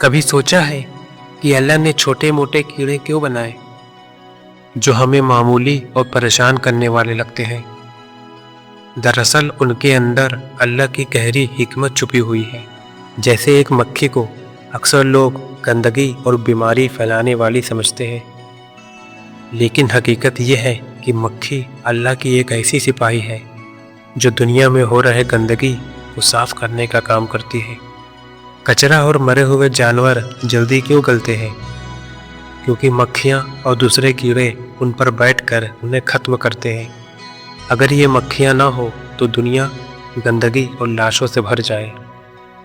कभी सोचा है कि अल्लाह ने छोटे मोटे कीड़े क्यों बनाए जो हमें मामूली और परेशान करने वाले लगते हैं। दरअसल उनके अंदर अल्लाह की गहरी हिकमत छुपी हुई है। जैसे एक मक्खी को अक्सर लोग गंदगी और बीमारी फैलाने वाली समझते हैं, लेकिन हकीकत यह है कि मक्खी अल्लाह की एक ऐसी सिपाही है जो दुनिया में हो रहे गंदगी को साफ करने का काम करती है। कचरा और मरे हुए जानवर जल्दी क्यों गलते हैं? क्योंकि मक्खियाँ और दूसरे कीड़े उन पर बैठकर उन्हें ख़त्म करते हैं। अगर ये मक्खियाँ ना हो तो दुनिया गंदगी और लाशों से भर जाए।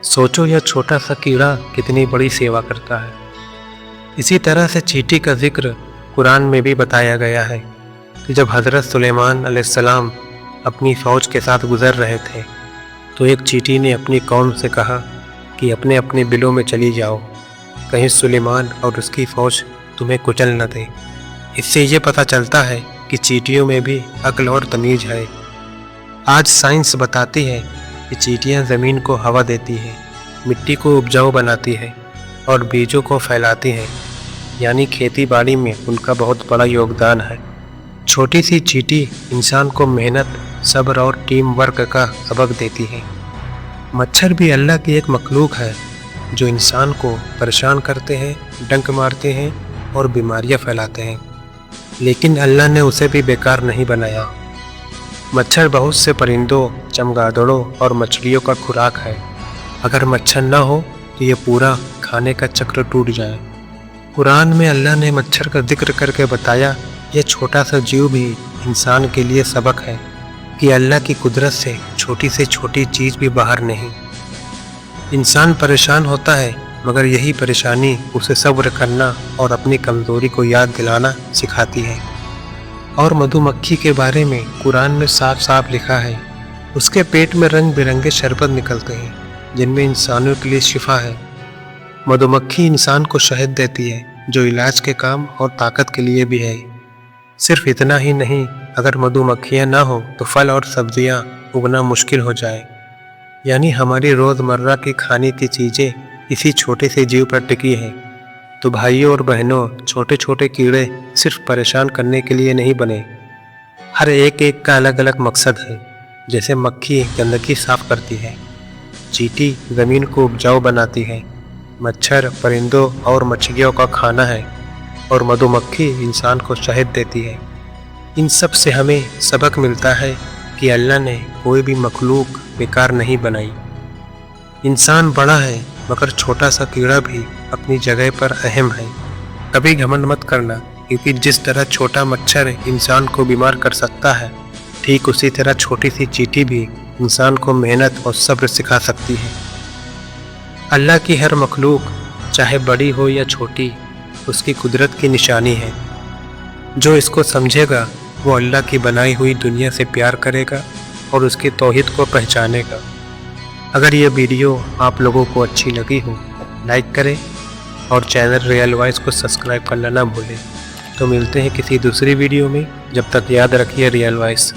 सोचो यह छोटा सा कीड़ा कितनी बड़ी सेवा करता है। इसी तरह से चींटी का जिक्र कुरान में भी बताया गया है कि जब हज़रत सुलेमान अलैहिस्सलाम अपनी फ़ौज के साथ गुज़र रहे थे तो एक चींटी ने अपनी कौम से कहा कि अपने अपने बिलों में चली जाओ, कहीं सुलेमान और उसकी फ़ौज तुम्हें कुचल न दे। इससे ये पता चलता है कि चींटियों में भी अक्ल और तमीज़ है। आज साइंस बताती है कि चींटियाँ ज़मीन को हवा देती हैं, मिट्टी को उपजाऊ बनाती है और बीजों को फैलाती हैं, यानी खेती बाड़ी में उनका बहुत बड़ा योगदान है। छोटी सी चींटी इंसान को मेहनत, सब्र और टीम वर्क का सबक देती है। मच्छर भी अल्लाह की एक मखलूक है जो इंसान को परेशान करते हैं, डंक मारते हैं और बीमारियां फैलाते हैं, लेकिन अल्लाह ने उसे भी बेकार नहीं बनाया। मच्छर बहुत से परिंदों, चमगादड़ों और मछलियों का खुराक है। अगर मच्छर ना हो तो ये पूरा खाने का चक्र टूट जाए। कुरान में अल्लाह ने मच्छर का जिक्र करके बताया, यह छोटा सा जीव भी इंसान के लिए सबक है कि अल्लाह की कुदरत से छोटी चीज़ भी बाहर नहीं। इंसान परेशान होता है, मगर यही परेशानी उसे सब्र करना और अपनी कमज़ोरी को याद दिलाना सिखाती है। और मधुमक्खी के बारे में कुरान में साफ साफ लिखा है, उसके पेट में रंग बिरंगे शरबत निकलते हैं जिनमें इंसानों के लिए शिफा है। मधुमक्खी इंसान को शहद देती है जो इलाज के काम और ताकत के लिए भी है। सिर्फ इतना ही नहीं, अगर मधुमक्खियाँ ना हो तो फल और सब्जियाँ उगना मुश्किल हो जाए। यानी हमारी रोज़मर्रा की खाने की चीज़ें इसी छोटे से जीव पर टिकी हैं। तो भाइयों और बहनों, छोटे छोटे कीड़े सिर्फ परेशान करने के लिए नहीं बने। हर एक का अलग अलग मकसद है। जैसे मक्खी गंदगी साफ करती है, चींटी ज़मीन को उपजाऊ बनाती है, मच्छर परिंदों और मछलियों का खाना है और मधुमक्खी इंसान को शहद देती है। इन सब से हमें सबक मिलता है कि अल्लाह ने कोई भी मखलूक बेकार नहीं बनाई। इंसान बड़ा है, मगर छोटा सा कीड़ा भी अपनी जगह पर अहम है। कभी घमंड मत करना, क्योंकि जिस तरह छोटा मच्छर इंसान को बीमार कर सकता है, ठीक उसी तरह छोटी सी चींटी भी इंसान को मेहनत और सब्र सिखा सकती है। अल्लाह की हर मखलूक, चाहे बड़ी हो या छोटी, उसकी कुदरत की निशानी है। जो इसको समझेगा वो अल्लाह की बनाई हुई दुनिया से प्यार करेगा और उसकी तौहीद को पहचानेगा। अगर ये वीडियो आप लोगों को अच्छी लगी हो, लाइक करें और चैनल रियल वॉइस को सब्सक्राइब करना ना भूलें। तो मिलते हैं किसी दूसरी वीडियो में। जब तक याद रखिए रियल वॉइस।